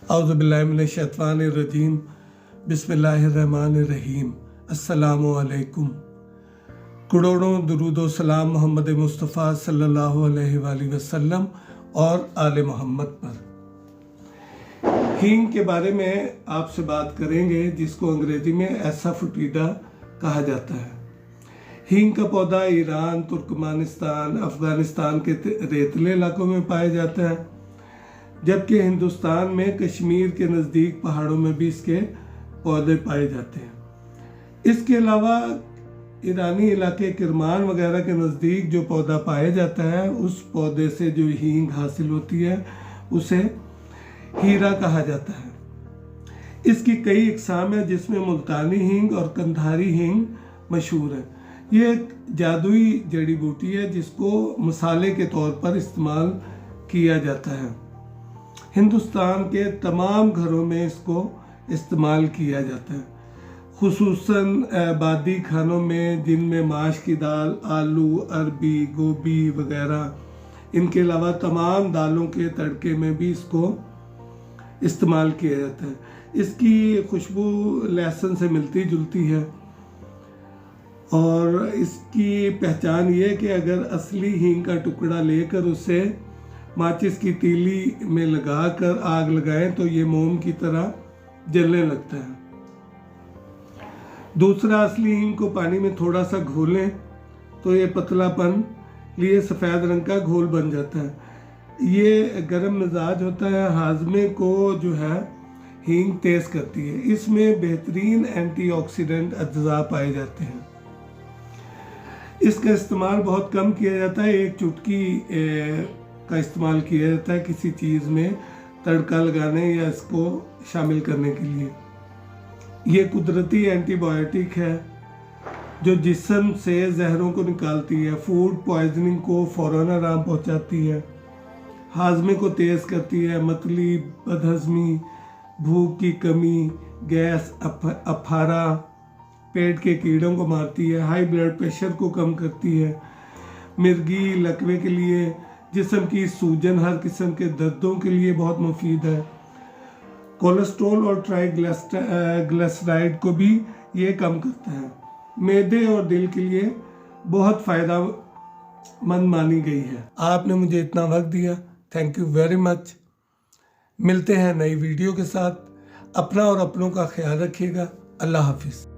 औज़ुबिल्लाहिमिनश्शैतानिर्रजीम बिस्मिल्लाहिर्रहमानिर्रहीम। अस्सलामु अलैकुम। करोड़ों दुरूद सलाम मोहम्मद मुस्तफ़ा सल्लल्लाहु अलैहि वसल्लम और आले मोहम्मद पर। हींग के बारे में आपसे बात करेंगे, जिसको अंग्रेजी में एसाफोटिडा कहा जाता है। हींग का पौधा ईरान, तुर्कमेनिस्तान, अफ़गानिस्तान के रेतीले इलाकों में पाया जाता है, जबकि हिंदुस्तान में कश्मीर के नज़दीक पहाड़ों में भी इसके पौधे पाए जाते हैं। इसके अलावा ईरानी इलाके किरमान वगैरह के नज़दीक जो पौधा पाया जाता है, उस पौधे से जो हींग हासिल होती है उसे हीरा कहा जाता है। इसकी कई इकसाम है, जिसमें मुल्तानी हींग और कंधारी हींग मशहूर है। ये एक जादुई जड़ी बूटी है जिसको मसाले के तौर पर इस्तेमाल किया जाता है। हिंदुस्तान के तमाम घरों में इसको इस्तेमाल किया जाता है, खुसूसन आबादी खानों में, जिनमें माश की दाल, आलू, अरबी, गोभी वगैरह। इनके अलावा तमाम दालों के तड़के में भी इसको इस्तेमाल किया जाता है। इसकी खुशबू लहसुन से मिलती जुलती है और इसकी पहचान ये है कि अगर असली हींग का टुकड़ा लेकर उसे माचिस की तीली में लगाकर आग लगाएं तो ये मोम की तरह जलने लगता है। दूसरा, असली हींग को पानी में थोड़ा सा घोलें तो ये पतलापन लिए सफ़ेद रंग का घोल बन जाता है। ये गर्म मिजाज होता है, हाजमे को जो है हींग तेज़ करती है। इसमें बेहतरीन एंटीऑक्सीडेंट अज्जा पाए जाते हैं। इसका इस्तेमाल बहुत कम किया जाता है। एक चुटकी का इस्तेमाल किया जाता है किसी चीज़ में तड़का लगाने या इसको शामिल करने के लिए। ये कुदरती एंटीबायोटिक है जो जिस्म से जहरों को निकालती है, फूड पॉइजनिंग को फ़ौरन आराम पहुंचाती है, हाजमे को तेज़ करती है, मतली, बदहज़मी, भूख की कमी, गैस, अफारा, पेट के कीड़ों को मारती है, हाई ब्लड प्रेशर को कम करती है, मिर्गी, लकवे के लिए, जिस्म की सूजन, हर किस्म के दर्दों के लिए बहुत मुफीद है। कोलेस्ट्रॉल और ट्राइग्लिसराइड को भी ये कम करता है। मैदे और दिल के लिए बहुत फ़ायदेमंद मानी गई है। आपने मुझे इतना वक्त दिया, थैंक यू वेरी मच। मिलते हैं नई वीडियो के साथ। अपना और अपनों का ख्याल रखिएगा। अल्लाह हाफिज़।